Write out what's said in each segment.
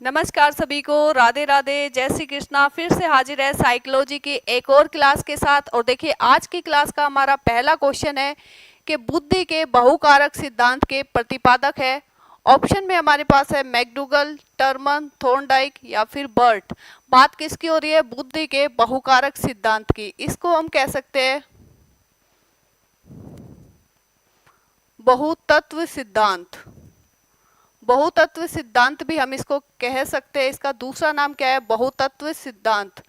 नमस्कार सभी को, राधे राधे, जय श्री कृष्णा। फिर से हाजिर है साइकोलॉजी की एक और क्लास के साथ। और देखिए, आज की क्लास का हमारा पहला क्वेश्चन है कि बुद्धि के बहुकारक सिद्धांत के प्रतिपादक है। ऑप्शन में हमारे पास है मैकडूगल, टर्मन, थॉर्नडाइक या फिर बर्ट। बात किसकी हो रही है? बुद्धि के बहुकारक सिद्धांत की। इसको हम कह सकते हैं बहुतत्व सिद्धांत। बहुतत्व सिद्धांत भी हम इसको कह सकते हैं। इसका दूसरा नाम क्या है? बहुतत्व सिद्धांत।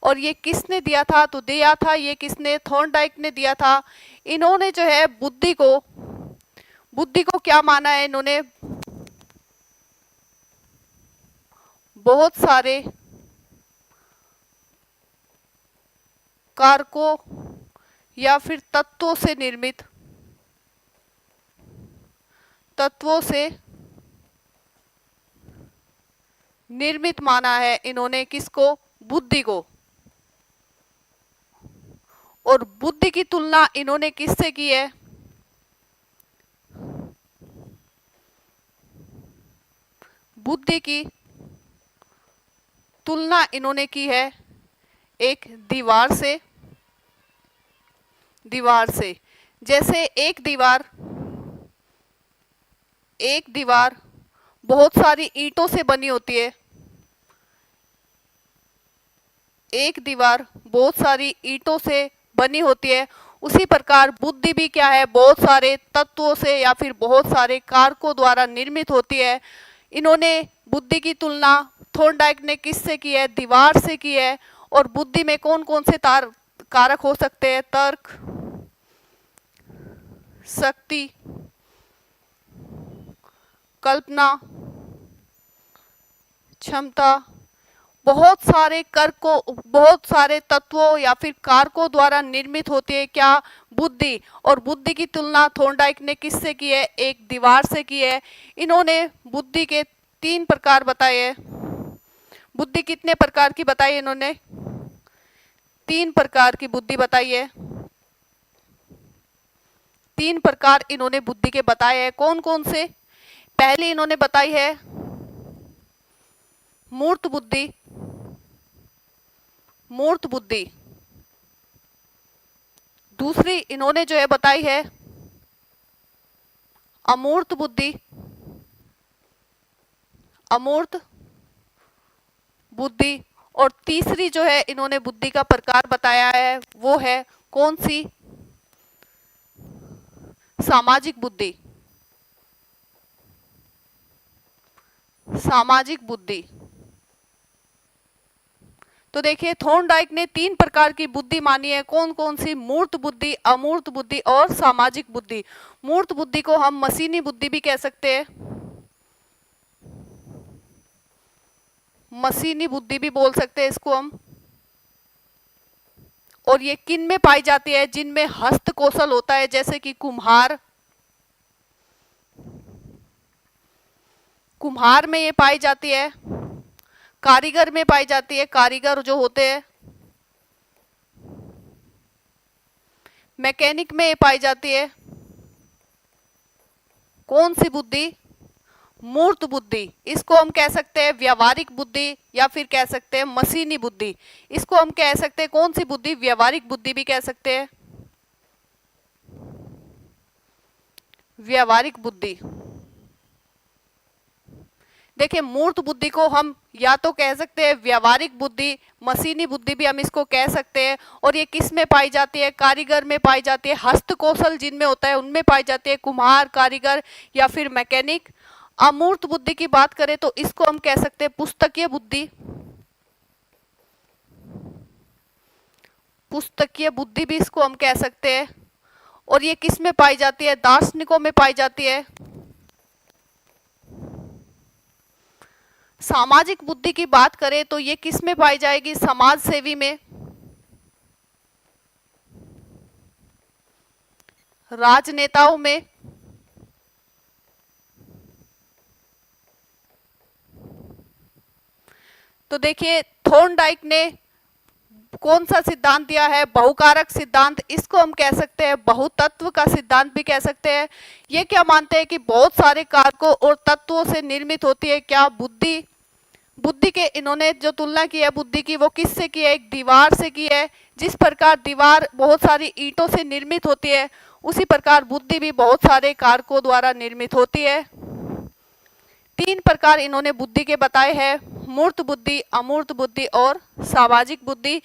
और ये किसने दिया था? तो दिया था ये किसने? थॉर्नडाइक ने दिया था। इन्होंने जो है बुद्धि को क्या माना है? इन्होंने बहुत सारे कारकों या फिर तत्वों से निर्मित माना है इन्होंने। किसको? बुद्धि को। और बुद्धि की तुलना इन्होंने किससे की है? बुद्धि की तुलना इन्होंने की है एक दीवार से। जैसे एक दीवार बहुत सारी ईंटों से बनी होती है। एक दीवार बहुत सारी ईंटों से बनी होती है। उसी प्रकार बुद्धि भी क्या है? बहुत सारे तत्वों से या फिर बहुत सारे कारकों द्वारा निर्मित होती है। इन्होंने बुद्धि की तुलना थॉर्नडाइक ने किससे की है? दीवार से की है। और बुद्धि में कौन कौन से कारक हो सकते हैं? तर्क, शक्ति, कल्पना, क्षमता, बहुत सारे तत्वों या फिर कारकों द्वारा निर्मित होती है क्या? बुद्धि। और बुद्धि की तुलना थॉर्नडाइक ने किससे की है? एक दीवार से की है। इन्होंने बुद्धि के 3 प्रकार बताए हैं। बुद्धि कितने प्रकार की बताई इन्होंने? 3 प्रकार की बुद्धि बताई है। 3 प्रकार इन्होंने बुद्धि के बताए हैं। कौन कौन से? पहली इन्होंने बताई है मूर्त बुद्धि। दूसरी इन्होंने जो है बताई है अमूर्त बुद्धि। और तीसरी जो है इन्होंने बुद्धि का प्रकार बताया है वो है कौन सी? सामाजिक बुद्धि। तो देखिए, थॉर्नडाइक ने 3 प्रकार की बुद्धि मानी है। कौन कौन सी? मूर्त बुद्धि, अमूर्त बुद्धि और सामाजिक बुद्धि। मूर्त बुद्धि को हम मशीनी बुद्धि भी कह सकते हैं, मशीनी बुद्धि भी बोल सकते हैं इसको हम। और ये किन में पाई जाती है? जिनमें हस्त कौशल होता है, जैसे कि कुम्हार में ये पाई जाती है। कारीगर में पाई जाती है, कारीगर जो होते हैं। मैकेनिक में ये पाई जाती है। कौन सी बुद्धि? मूर्त बुद्धि। इसको हम कह सकते हैं व्यवहारिक बुद्धि या फिर कह सकते हैं मशीनी बुद्धि। इसको हम कह सकते हैं कौन सी बुद्धि? व्यवहारिक बुद्धि भी कह सकते हैं, व्यवहारिक बुद्धि। देखिए, मूर्त बुद्धि को हम या तो कह सकते हैं व्यवहारिक बुद्धि, मशीनी बुद्धि भी हम इसको कह सकते हैं। और ये किस में पाई जाती है? कारीगर में पाई जाती है। हस्त कौशल जिनमें होता है उनमें पाई जाती है, कुम्हार, कारीगर या फिर मैकेनिक। अमूर्त बुद्धि की बात करें तो इसको हम कह सकते हैं पुस्तकीय बुद्धि भी इसको हम कह सकते हैं। और ये किस में पाई जाती है? दार्शनिकों में पाई जाती है। सामाजिक बुद्धि की बात करें तो ये किस में पाई जाएगी? समाज सेवी में, राजनेताओं में, तो देखिए, थॉर्नडाइक ने कौन सा सिद्धांत दिया है? बहुकारक सिद्धांत। इसको हम कह सकते हैं बहुतत्व का सिद्धांत भी कह सकते हैं। ये क्या मानते हैं कि बहुत सारे कारकों और तत्वों से निर्मित होती है क्या? बुद्धि। बुद्धि के इन्होंने जो तुलना की है बुद्धि की, वो किससे की है? एक दीवार से की है। जिस प्रकार दीवार बहुत सारी ईंटों से निर्मित होती है, उसी प्रकार बुद्धि भी बहुत सारे कारकों द्वारा निर्मित होती है। 3 प्रकार इन्होंने बुद्धि के बताए हैं, मूर्त बुद्धि, अमूर्त बुद्धि और सामाजिक बुद्धि।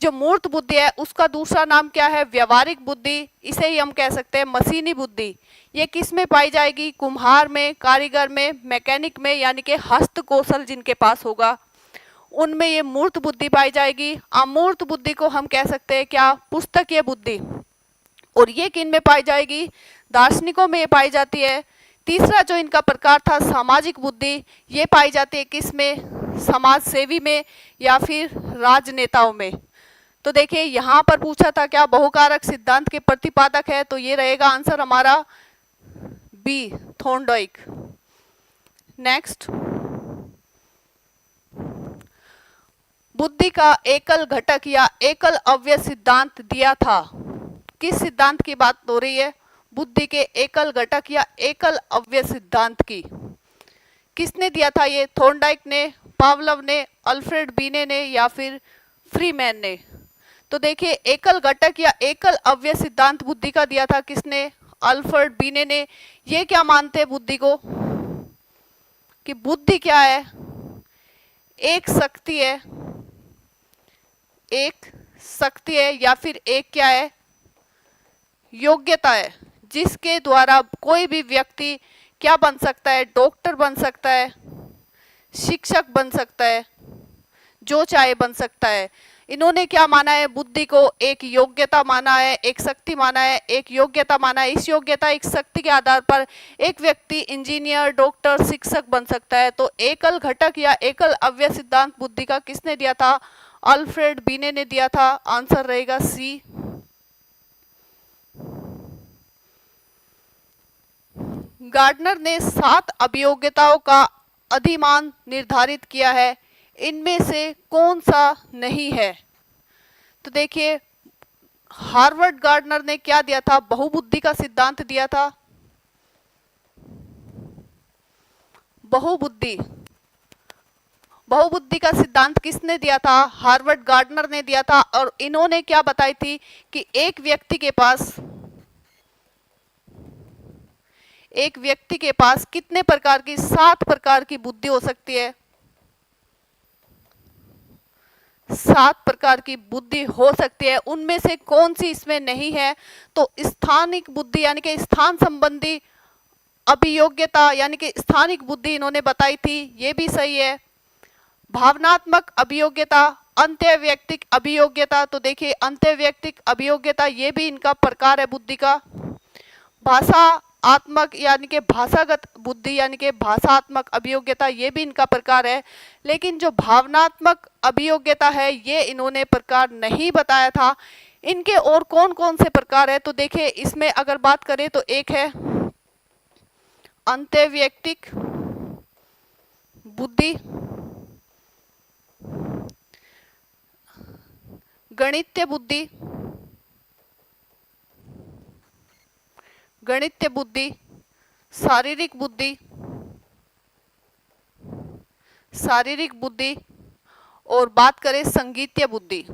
जो मूर्त बुद्धि है उसका दूसरा नाम क्या है? व्यवहारिक बुद्धि। इसे ही हम कह सकते हैं मशीनी बुद्धि। ये किस में पाई जाएगी? कुम्हार में, कारीगर में, मैकेनिक में, यानी कि हस्त कौशल जिनके पास होगा उनमें ये मूर्त बुद्धि पाई जाएगी। अमूर्त बुद्धि को हम कह सकते हैं क्या? पुस्तकीय बुद्धि। और ये किन में पाई जाएगी? दार्शनिकों में ये पाई जाती है। तीसरा जो इनका प्रकार था सामाजिक बुद्धि, ये पाई जाती है किस में? समाज सेवी में या फिर राजनेताओं में। तो देखिए यहाँ पर पूछा था क्या बहुकारक सिद्धांत के प्रतिपादक है, तो ये रहेगा आंसर हमारा बी, थॉर्नडाइक। नेक्स्ट, बुद्धि का एकल घटक या एकल अवयव सिद्धांत दिया था। किस सिद्धांत की बात हो रही है? बुद्धि के एकल घटक या एकल अवयव सिद्धांत की। किसने दिया था ये? थॉर्नडाइक ने, पावलव ने, अल्फ्रेड बीने ने या फिर फ्रीमैन ने। तो देखिए एकल घटक या एकल अवयव सिद्धांत बुद्धि का दिया था किसने? अल्फ्रेड बीने ने। ये क्या मानते हैं बुद्धि को? कि बुद्धि क्या है? एक शक्ति है, एक शक्ति है या फिर एक क्या है? योग्यता है, जिसके द्वारा कोई भी व्यक्ति क्या बन सकता है? डॉक्टर बन सकता है, शिक्षक बन सकता है, जो चाहे बन सकता है। इन्होंने क्या माना है? बुद्धि को एक योग्यता माना है, एक शक्ति माना है, एक योग्यता माना है। इस योग्यता, एक शक्ति के आधार पर एक व्यक्ति इंजीनियर, डॉक्टर, शिक्षक बन सकता है। तो एकल घटक या एकल अवयव सिद्धांत बुद्धि का किसने दिया था? अल्फ्रेड बीने ने दिया था। आंसर रहेगा सी। गार्डनर ने 7 अभियोग्यताओं का अधिमान निर्धारित किया है, इनमें से कौन सा नहीं है? तो देखिए हार्वर्ड गार्डनर ने क्या दिया था? बहुबुद्धि का सिद्धांत दिया था। बहुबुद्धि का सिद्धांत किसने दिया था? हार्वर्ड गार्डनर ने दिया था। और इन्होंने क्या बताई थी कि एक व्यक्ति के पास कितने प्रकार की? 7 प्रकार की बुद्धि हो सकती है। 7 प्रकार की बुद्धि हो सकती है। उनमें से कौन सी इसमें नहीं है? तो स्थानिक बुद्धि यानी कि स्थान संबंधी अभियोग्यता यानी कि स्थानिक बुद्धि इन्होंने बताई थी, ये भी सही है। भावनात्मक अभियोग्यता, अंतःवैयक्तिक अभियोग्यता, तो देखिए अंतःवैयक्तिक अभियोग्यता ये भी इनका प्रकार है बुद्धि का। भाषा आत्मक यानी कि भाषागत बुद्धि यानी कि भाषात्मक अभियोग्यता ये भी इनका प्रकार है। लेकिन जो भावनात्मक अभियोग्यता है ये इन्होंने प्रकार नहीं बताया था। इनके और कौन कौन से प्रकार है? तो देखिए इसमें अगर बात करें तो एक है अंतःवैयक्तिक बुद्धि, गणितीय बुद्धि, शारीरिक बुद्धि और बात करें संगीतीय बुद्धि।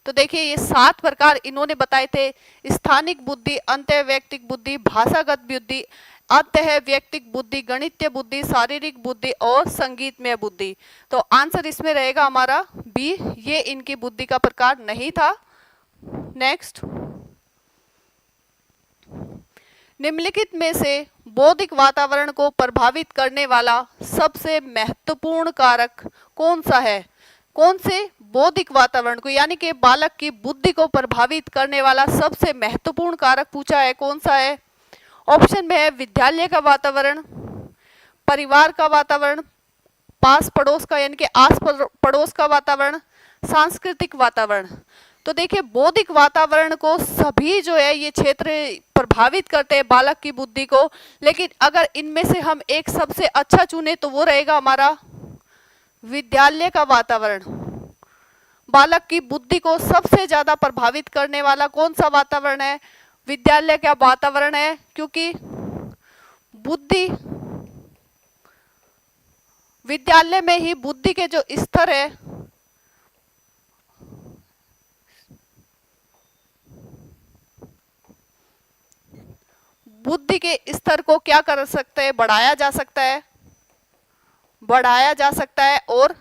तो देखिए ये 7 प्रकार इन्होंने बताए थे। स्थानिक बुद्धि, अंतःवैयक्तिक बुद्धि, भाषागत बुद्धि, अंतःवैयक्तिक बुद्धि, गणितीय बुद्धि, शारीरिक बुद्धि और संगीतमय बुद्धि। तो आंसर इसमें रहेगा हमारा बी, ये इनकी बुद्धि का प्रकार नहीं था। नेक्स्ट, निम्नलिखित में से बौद्धिक वातावरण को प्रभावित करने वाला सबसे महत्वपूर्ण कारक कौन सा है? कौन से बौद्धिक वातावरण को यानी कि बालक की बुद्धि को प्रभावित करने वाला सबसे महत्वपूर्ण कारक पूछा है, कौन सा है? ऑप्शन में है विद्यालय का वातावरण, परिवार का वातावरण, पास पड़ोस का यानी कि आस पड़ोस का वातावरण, सांस्कृतिक वातावरण। तो देखिए बौद्धिक वातावरण को सभी जो है ये क्षेत्र प्रभावित करते हैं बालक की बुद्धि को। लेकिन अगर इनमें से हम एक सबसे अच्छा चुने तो वो रहेगा हमारा विद्यालय का वातावरण। बालक की बुद्धि को सबसे ज्यादा प्रभावित करने वाला कौन सा वातावरण है? विद्यालय का वातावरण है, क्योंकि बुद्धि विद्यालय में ही बुद्धि के जो स्तर है, बुद्धि के स्तर को क्या कर सकते हैं, बढ़ाया जा सकता है, बढ़ाया जा सकता है और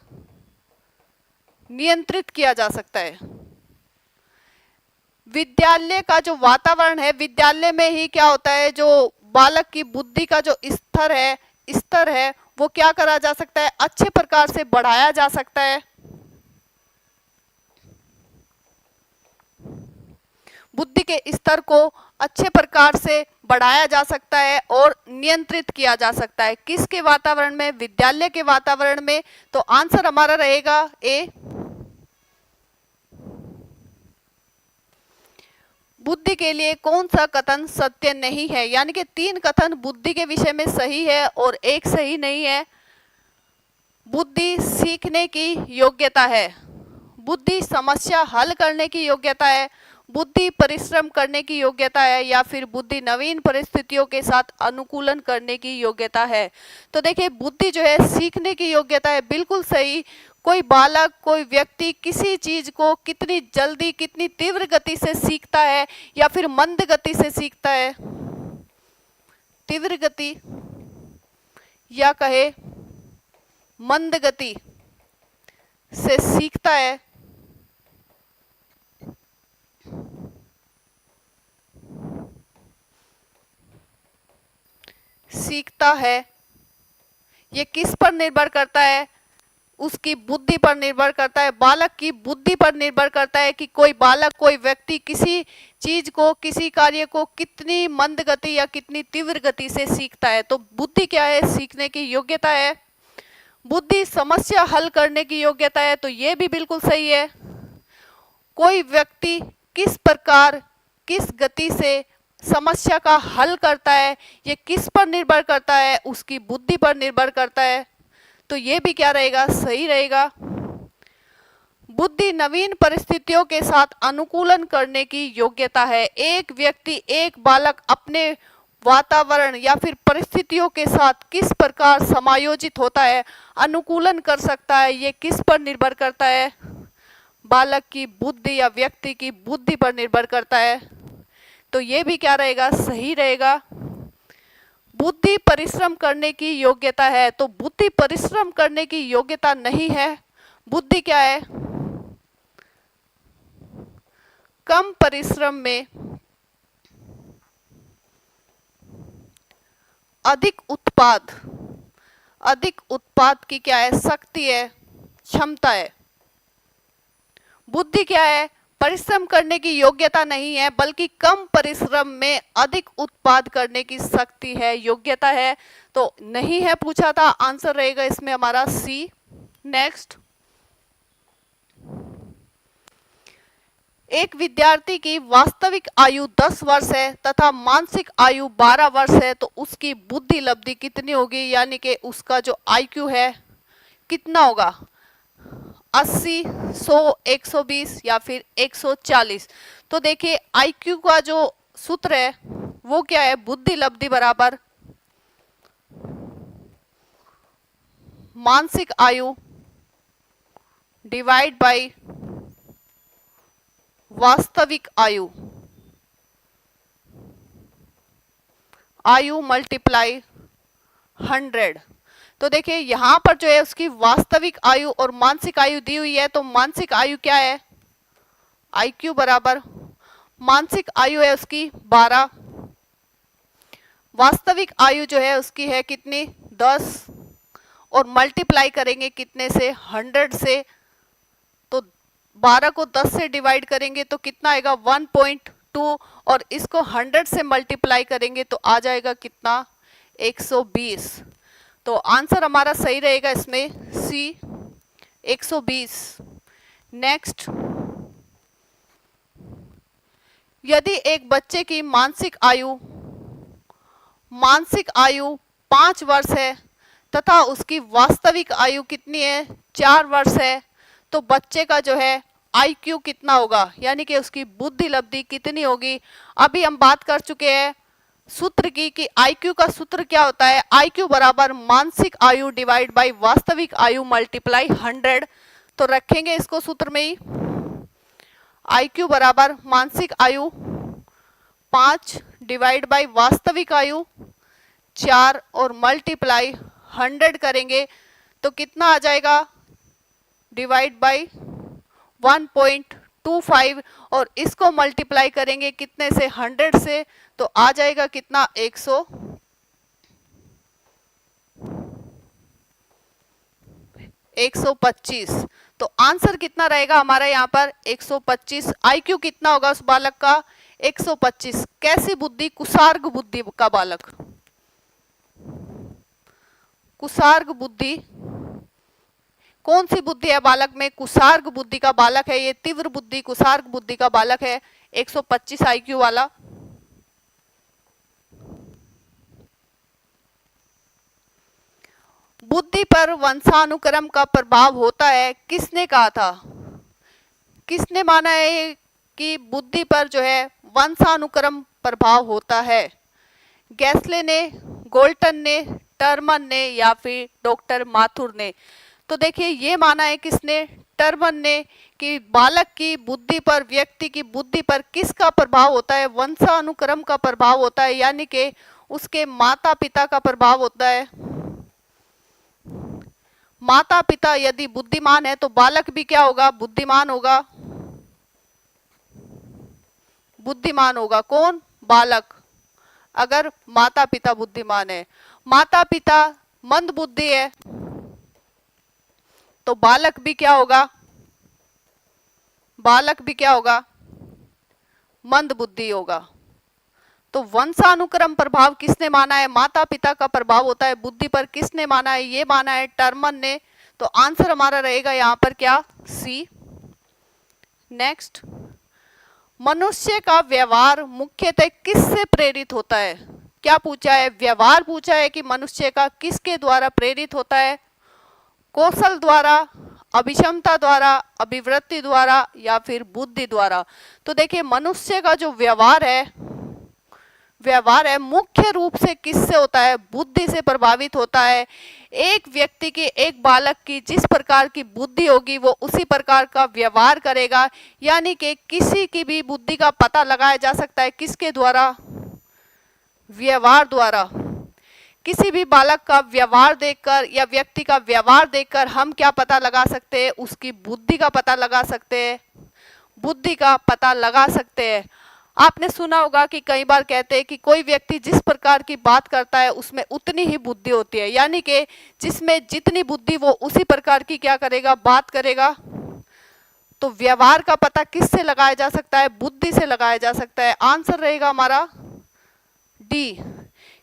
नियंत्रित किया जा सकता है। विद्यालय का जो वातावरण है, विद्यालय में ही क्या होता है, जो बालक की बुद्धि का जो स्तर है वो क्या करा जा सकता है, अच्छे प्रकार से बढ़ाया जा सकता है। बुद्धि के स्तर को अच्छे प्रकार से बढ़ाया जा सकता है और नियंत्रित किया जा सकता है। किसके वातावरण में, विद्यालय के वातावरण में। तो आंसर हमारा रहेगा ए। बुद्धि के लिए कौन सा कथन सत्य नहीं है, यानी कि 3 कथन बुद्धि के विषय में सही है और एक सही नहीं है। बुद्धि सीखने की योग्यता है, बुद्धि समस्या हल करने की योग्यता है, बुद्धि परिश्रम करने की योग्यता है, या फिर बुद्धि नवीन परिस्थितियों के साथ अनुकूलन करने की योग्यता है। तो देखिए, बुद्धि जो है सीखने की योग्यता है, बिल्कुल सही। कोई बालक, कोई व्यक्ति किसी चीज को कितनी जल्दी, कितनी तीव्र गति से सीखता है या फिर मंद गति से सीखता है, तीव्र गति या कहे मंद गति से सीखता है, ये किस पर निर्भर करता है, उसकी बुद्धि पर निर्भर करता है, बालक की बुद्धि पर निर्भर करता है कि कोई बालक, कोई व्यक्ति किसी चीज को, किसी कार्य को कितनी मंद गति या कितनी तीव्र गति से सीखता है। तो बुद्धि क्या है, सीखने की योग्यता है। बुद्धि समस्या हल करने की योग्यता है, तो ये भी बिल्कुल सही है। कोई व्यक्ति किस प्रकार, किस गति से समस्या का हल करता है, ये किस पर निर्भर करता है, उसकी बुद्धि पर निर्भर करता है। तो ये भी क्या रहेगा, सही रहेगा। बुद्धि नवीन परिस्थितियों के साथ अनुकूलन करने की योग्यता है। एक व्यक्ति, एक बालक अपने वातावरण या फिर परिस्थितियों के साथ किस प्रकार समायोजित होता है, अनुकूलन कर सकता है, ये किस पर निर्भर करता है, बालक की बुद्धि या व्यक्ति की बुद्धि पर निर्भर करता है। तो ये भी क्या रहेगा, सही रहेगा। बुद्धि परिश्रम करने की योग्यता है, तो बुद्धि परिश्रम करने की योग्यता नहीं है। बुद्धि क्या है, कम परिश्रम में अधिक उत्पाद की क्या है, शक्ति है, क्षमता है। बुद्धि क्या है, परिश्रम करने की योग्यता नहीं है, बल्कि कम परिश्रम में अधिक उत्पाद करने की शक्ति है, योग्यता है। तो नहीं है पूछा था, आंसर रहेगा इसमें हमारा सी। नेक्स्ट, एक विद्यार्थी की वास्तविक आयु 10 वर्ष है तथा मानसिक आयु 12 वर्ष है, तो उसकी बुद्धि लब्धि कितनी होगी, यानी कि उसका जो आईक्यू है कितना होगा, 80, 100, 120 या फिर 140। तो देखिए, आईक्यू का जो सूत्र है वो क्या है, बुद्धि लब्धि बराबर मानसिक आयु डिवाइड बाय वास्तविक आयु मल्टीप्लाई 100। तो देखिए, यहां पर जो है उसकी वास्तविक आयु और मानसिक आयु दी हुई है। तो मानसिक आयु क्या है, आईक्यू बराबर मानसिक आयु है उसकी 12, वास्तविक आयु जो है उसकी है कितनी, 10, और मल्टीप्लाई करेंगे कितने से, 100 से। तो 12 को 10 से डिवाइड करेंगे तो कितना आएगा, 1.2, और इसको 100 से मल्टीप्लाई करेंगे तो आ जाएगा कितना, 120। तो आंसर हमारा सही रहेगा इसमें सी, 120। नेक्स्ट, यदि एक बच्चे की मानसिक आयु 5 वर्ष है तथा उसकी वास्तविक आयु कितनी है, 4 वर्ष है, तो बच्चे का जो है आईक्यू कितना होगा, यानी कि उसकी बुद्धि लब्धि कितनी होगी। अभी हम बात कर चुके हैं सूत्र की कि आईक्यू का सूत्र क्या होता है, आईक्यू बराबर मानसिक आयु डिवाइड बाय वास्तविक आयु मल्टीप्लाई 100। तो रखेंगे इसको सूत्र में ही, आईक्यू बराबर मानसिक आयु 5 डिवाइड बाय वास्तविक आयु 4 और मल्टीप्लाई 100 करेंगे तो कितना आ जाएगा, डिवाइड बाय 1.25 और इसको मल्टीप्लाई करेंगे कितने से, 100 से, तो आ जाएगा कितना, 125। तो आंसर कितना रहेगा हमारा यहाँ पर 125। आईक्यू कितना होगा उस बालक का, 125। कैसी बुद्धि, कुसार्ग बुद्धि का बालक, कुसार्ग बुद्धि, कौन सी बुद्धि है बालक में, कुसार्ग बुद्धि का बालक है ये, तीव्र बुद्धि कुसार्ग बुद्धि का बालक है 125 आईक्यू वाला। बुद्धि पर वंशानुक्रम का प्रभाव होता है, किसने कहा था, किसने माना है कि बुद्धि पर जो है वंशानुक्रम प्रभाव होता है, गैसले ने, गोल्टन ने, टर्मन ने या फिर डॉक्टर माथुर ने। तो देखिए ये माना है किसने, टर्मन ने, कि बालक की बुद्धि पर, व्यक्ति की बुद्धि पर किसका प्रभाव होता है, वंशानुक्रम का प्रभाव होता है, यानी कि उसके माता पिता का प्रभाव होता है। माता पिता यदि बुद्धिमान है तो बालक भी क्या होगा, बुद्धिमान होगा, बुद्धिमान होगा कौन, बालक, अगर माता पिता बुद्धिमान है। माता पिता मंद बुद्धि है तो बालक भी क्या होगा, बालक भी क्या होगा, मंद बुद्धि होगा। तो वंशानुक्रम प्रभाव किसने माना है, माता पिता का प्रभाव होता है बुद्धि पर, किसने माना है, ये माना है टर्मन ने। तो आंसर हमारा रहेगा यहाँ पर क्या, सी। नेक्स्ट, मनुष्य का व्यवहार मुख्यतः किससे प्रेरित होता है, क्या पूछा है, व्यवहार पूछा है कि मनुष्य का किसके द्वारा प्रेरित होता है, कौशल द्वारा, अभिक्षमता द्वारा, अभिवृत्ति द्वारा या फिर बुद्धि द्वारा। तो देखिए मनुष्य का जो व्यवहार है मुख्य रूप से किससे होता है, बुद्धि से प्रभावित होता है। एक व्यक्ति की, एक बालक की जिस प्रकार की बुद्धि होगी वो उसी प्रकार का व्यवहार करेगा, यानी कि किसी की भी बुद्धि का पता लगाया जा सकता है किसके द्वारा, व्यवहार द्वारा। किसी भी बालक का व्यवहार देखकर या व्यक्ति का व्यवहार देखकर हम क्या पता लगा सकते हैं, उसकी बुद्धि का पता लगा सकते हैं, बुद्धि का पता लगा सकते हैं। आपने सुना होगा कि कई बार कहते हैं कि कोई व्यक्ति जिस प्रकार की बात करता है उसमें उतनी ही बुद्धि होती है, यानी कि जिसमें जितनी बुद्धि वो उसी प्रकार की क्या करेगा, बात करेगा। तो व्यवहार का पता किससे लगाया जा सकता है, बुद्धि से लगाया जा सकता है। आंसर रहेगा हमारा डी,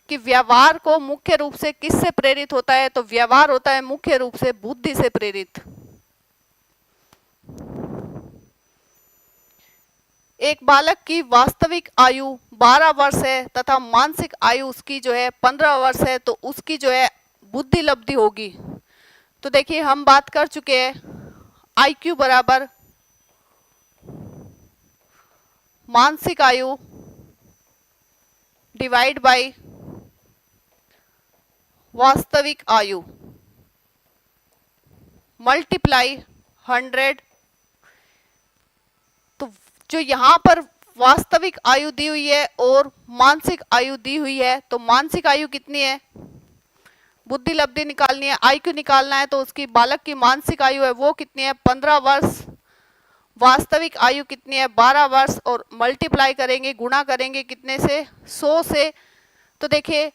कि व्यवहार को मुख्य रूप से किससे प्रेरित होता है, तो व्यवहार होता है मुख्य रूप से बुद्धि से प्रेरित। एक बालक की वास्तविक आयु 12 वर्ष है तथा मानसिक आयु उसकी जो है 15 वर्ष है, तो उसकी जो है बुद्धि लब्धि होगी। तो देखिए हम बात कर चुके हैं आईक्यू बराबर मानसिक आयु डिवाइड बाय वास्तविक आयु मल्टीप्लाई 100। तो जो यहाँ पर वास्तविक आयु दी हुई है और मानसिक आयु दी हुई है, तो मानसिक आयु कितनी है, बुद्धि लब्धि निकालनी है, आईक्यू निकालना है, तो उसकी बालक की मानसिक आयु है वो कितनी है, 15 वर्ष। वास्तविक आयु कितनी है, 12 वर्ष, और मल्टीप्लाई करेंगे, गुणा करेंगे कितने से, 100 से। तो देखिए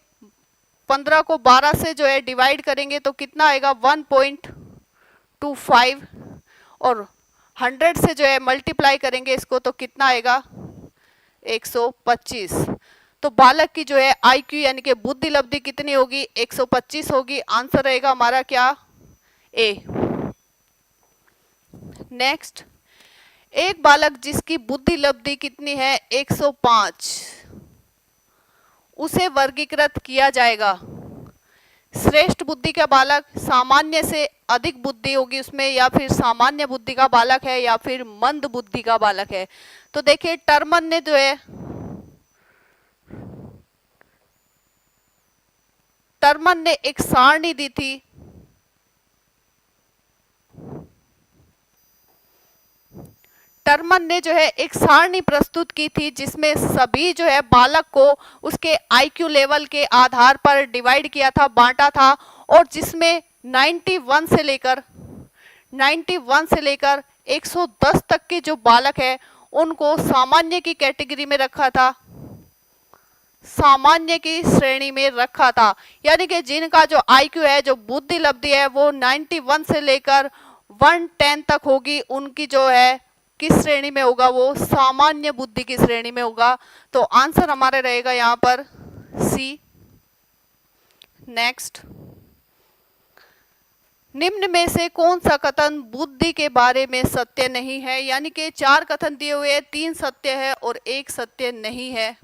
15 को 12 से जो है डिवाइड करेंगे तो कितना आएगा, 1.25, और 100 से जो है मल्टीप्लाई करेंगे इसको तो कितना आएगा, 125। तो बालक की जो है आईक्यू यानी कि बुद्धि लब्धि कितनी होगी, 125 होगी। आंसर रहेगा हमारा क्या, ए। नेक्स्ट, एक बालक जिसकी बुद्धि लब्धि कितनी है, 105, उसे वर्गीकृत किया जाएगा। श्रेष्ठ बुद्धि का बालक, सामान्य से अधिक बुद्धि होगी उसमें, या फिर सामान्य बुद्धि का बालक है, या फिर मंद बुद्धि का बालक है। तो देखिए टर्मन ने जो है टर्मन ने एक सारणी दी थी, टर्मन ने जो है एक सारणी प्रस्तुत की थी जिसमें सभी जो है बालक को उसके आईक्यू लेवल के आधार पर डिवाइड किया था, बांटा था, और जिसमें 91 से लेकर 110 तक के जो बालक है उनको सामान्य की कैटेगरी में रखा था, सामान्य की श्रेणी में रखा था। यानी कि जिनका जो आईक्यू है, जो बुद्धि लब्धि है, वो 91 से लेकर 110 तक होगी, उनकी जो है किस श्रेणी में होगा, वो सामान्य बुद्धि की श्रेणी में होगा। तो आंसर हमारे रहेगा यहाँ पर सी। नेक्स्ट, निम्न में से कौन सा कथन बुद्धि के बारे में सत्य नहीं है? यानी कि 4 कथन दिए हुए हैं, 3 सत्य है और 1 सत्य नहीं है।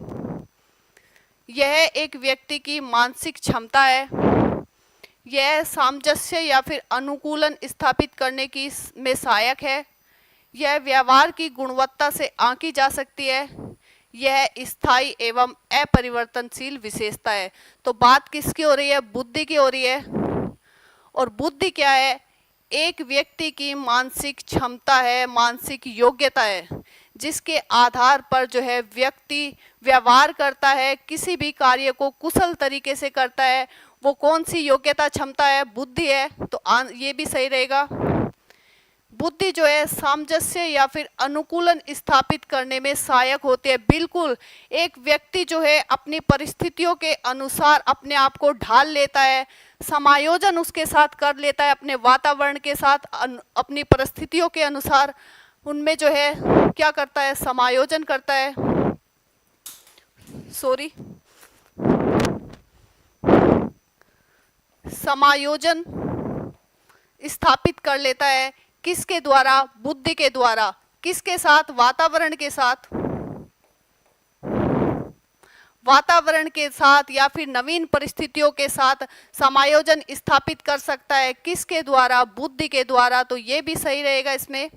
यह एक व्यक्ति की मानसिक क्षमता है, यह सामंजस्य या फिर अनुकूलन स्थापित करने की में सहायक है, यह व्यवहार की गुणवत्ता से आंकी जा सकती है, यह स्थायी एवं अपरिवर्तनशील विशेषता है। तो बात किसकी हो रही है? बुद्धि की हो रही है। और बुद्धि क्या है? एक व्यक्ति की मानसिक क्षमता है, मानसिक योग्यता है, जिसके आधार पर जो है व्यक्ति व्यवहार करता है, किसी भी कार्य को कुशल तरीके से करता है। वो कौन सी योग्यता क्षमता है? बुद्धि है। तो ये भी सही रहेगा। बुद्धि जो है सामंजस्य या फिर अनुकूलन स्थापित करने में सहायक होती है। बिल्कुल, एक व्यक्ति जो है अपनी परिस्थितियों के अनुसार अपने आप को ढाल लेता है, समायोजन उसके साथ कर लेता है, अपने वातावरण के साथ, अपनी परिस्थितियों के अनुसार उनमें जो है क्या करता है? समायोजन करता है, समायोजन स्थापित कर लेता है। किसके द्वारा? बुद्धि के द्वारा। किसके साथ? वातावरण के साथ, वातावरण के साथ या फिर नवीन परिस्थितियों के साथ समायोजन स्थापित कर सकता है। किसके द्वारा? बुद्धि के द्वारा। तो ये भी सही रहेगा इसमें।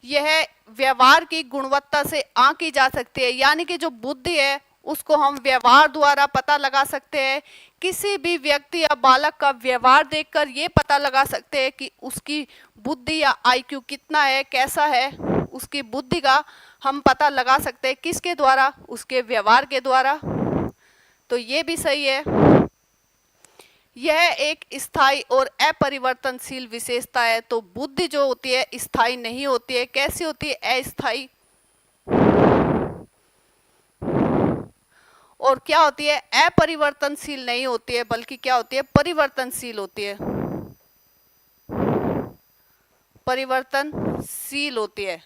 यह व्यवहार की गुणवत्ता से आंकी जा सकती है, यानी कि जो बुद्धि है उसको हम व्यवहार द्वारा पता लगा सकते हैं। किसी भी व्यक्ति या बालक का व्यवहार देखकर ये पता लगा सकते हैं कि उसकी बुद्धि या आईक्यू कितना है, कैसा है, उसकी बुद्धि का हम पता लगा सकते हैं। किसके द्वारा? उसके व्यवहार के द्वारा। तो ये भी सही है। यह एक स्थायी और अपरिवर्तनशील विशेषता है। तो बुद्धि जो होती है स्थायी नहीं होती है। कैसी होती है? अस्थायी। और क्या होती है? अपरिवर्तनशील नहीं होती है, बल्कि क्या होती है? परिवर्तनशील होती है, परिवर्तनशील होती है।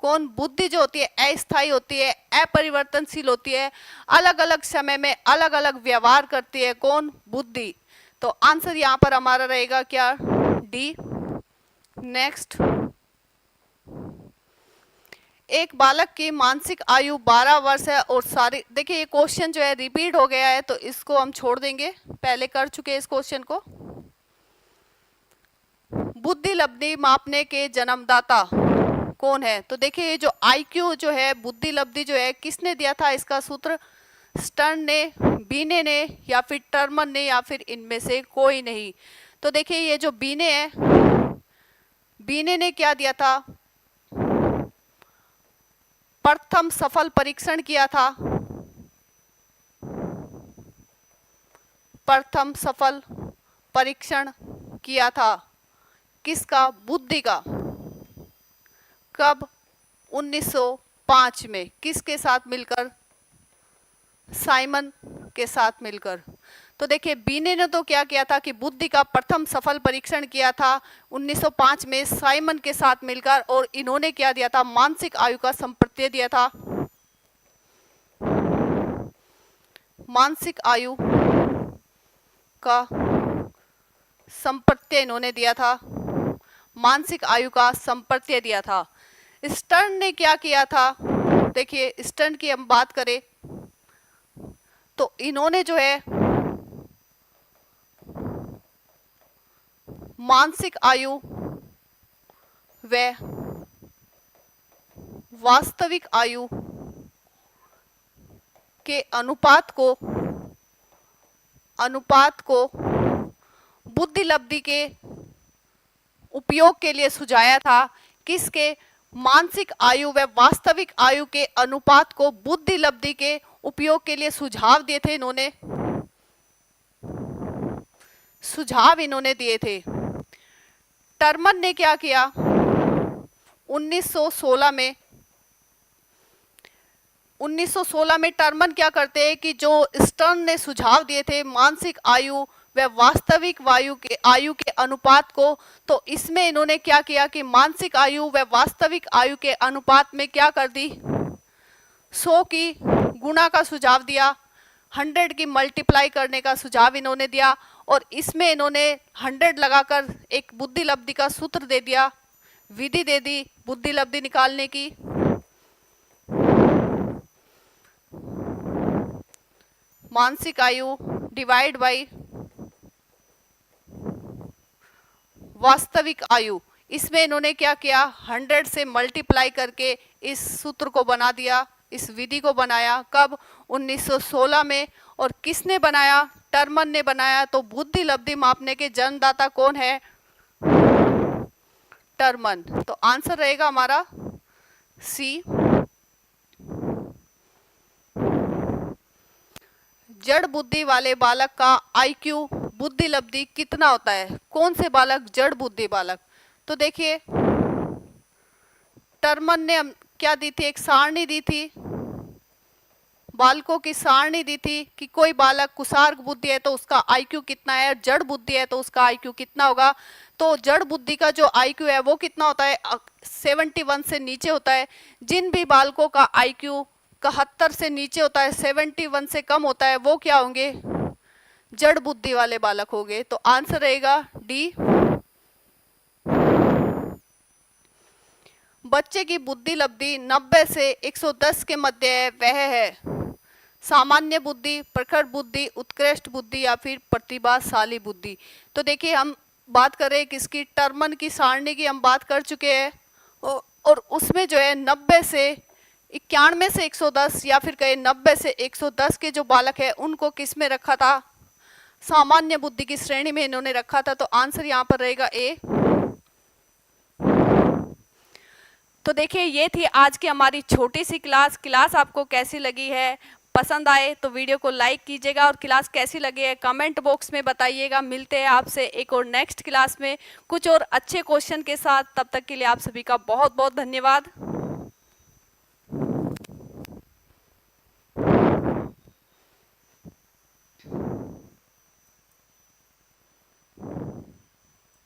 कौन? बुद्धि जो होती है अस्थायी होती है, अपरिवर्तनशील होती है, अलग अलग समय में अलग अलग व्यवहार करती है। कौन? बुद्धि। तो आंसर यहां पर हमारा रहेगा क्या? डी। नेक्स्ट, एक बालक की मानसिक आयु 12 वर्ष है और सारी, देखिए ये क्वेश्चन जो है रिपीट हो गया है तो इसको हम छोड़ देंगे, पहले कर चुके हैं इस क्वेश्चन को। बुद्धि लब्धि मापने के जन्मदाता कौन है? तो देखिए ये जो आईक्यू जो है, बुद्धि लब्धि जो है, किसने दिया था इसका सूत्र? स्टर्न ने, बीने ने, या फिर टर्मन ने, या फिर इनमें से कोई नहीं। तो देखिए ये जो बीने है, बीने ने क्या दिया था? प्रथम सफल परीक्षण किया था, प्रथम सफल परीक्षण किया था। किसका? बुद्धि का। कब? 1905 में। किसके साथ मिलकर? साइमन के साथ मिलकर। तो देखिए बीने ने तो क्या किया था कि बुद्धि का प्रथम सफल परीक्षण किया था 1905 में साइमन के साथ मिलकर, और इन्होंने क्या दिया था? मानसिक आयु का संप्रत्यय दिया था। मानसिक आयु का संप्रत्यय इन्होंने दिया था, मानसिक आयु का संप्रत्यय दिया था। स्टर्न ने क्या किया था? देखिए स्टर्न की हम बात करें तो इन्होंने जो है मानसिक आयु व वास्तविक आयु के अनुपात को अनुपात को बुद्धि लब्धि के उपयोग के लिए सुझाया था। किसके? मानसिक आयु व वास्तविक आयु के अनुपात को बुद्धि लब्धि के उपयोग के लिए सुझाव दिए थे इन्होंने, सुझाव इन्होंने दिए थे। टर्मन ने क्या किया? 1916 में टर्मन क्या करते हैं कि जो स्टर्न ने सुझाव दिए थे मानसिक आयु व वास्तविक आयु के अनुपात को, तो इसमें इन्होंने क्या किया कि मानसिक आयु व वास्तविक आयु के अनुपात में क्या कर दी? 100 की गुणा का सुझाव दिया, 100 की मल्टीप्लाई करने का सुझाव इन्होंने दिया, और इसमें इन्होंने 100 लगाकर एक बुद्धि लब्धि का सूत्र दे दिया, विधि दे दी बुद्धि लब्धि निकालने की। मानसिक आयु डिवाइड बाई वास्तविक आयु, इसमें इन्होंने क्या किया? 100 से मल्टीप्लाई करके इस सूत्र को बना दिया, इस विधि को बनाया। कब? 1916 में। और किसने बनाया? टर्मन ने बनाया। तो बुद्धि लब्धि मापने के जन्मदाता कौन है? टर्मन। तो आंसर रहेगा हमारा सी। जड़ बुद्धि वाले बालक का आईक्यू बुद्धि लब्धि कितना होता है? कौन से बालक? जड़ बुद्धि बालक। तो देखिए टर्मन ने क्या दी थी? एक सारणी दी थी, बालकों की सारणी दी थी कि कोई बालक कुसार्ग बुद्धि है तो उसका आईक्यू कितना है, जड़ बुद्धि है तो उसका आईक्यू कितना होगा। तो जड़ बुद्धि का जो आईक्यू है वो कितना होता है? 71 से नीचे होता है। जिन भी बालकों का आईक्यू 71 से नीचे होता है, 71 से कम होता है, वो क्या होंगे? जड़ बुद्धि वाले बालक होंगे। तो आंसर रहेगा डी। बच्चे की बुद्धि लब्धि 90 से 110 के मध्य है, वह है सामान्य बुद्धि, प्रखर बुद्धि, उत्कृष्ट बुद्धि या फिर प्रतिभाशाली बुद्धि। तो देखिए हम बात कर रहे हैं किसकी? टर्मन की सारणी की हम बात कर चुके हैं, और उसमें जो है 90 से 91 से 110 या फिर कहे 90 से 110 के जो बालक है उनको किस में रखा था? सामान्य बुद्धि की श्रेणी में इन्होंने रखा था। तो आंसर यहाँ पर रहेगा ए। तो देखिए ये थी आज की हमारी छोटी सी क्लास आपको कैसी लगी है? पसंद आए तो वीडियो को लाइक कीजिएगा, और क्लास कैसी लगी है कमेंट बॉक्स में बताइएगा। मिलते हैं आपसे एक और नेक्स्ट क्लास में कुछ और अच्छे क्वेश्चन के साथ। तब तक के लिए आप सभी का बहुत बहुत धन्यवाद।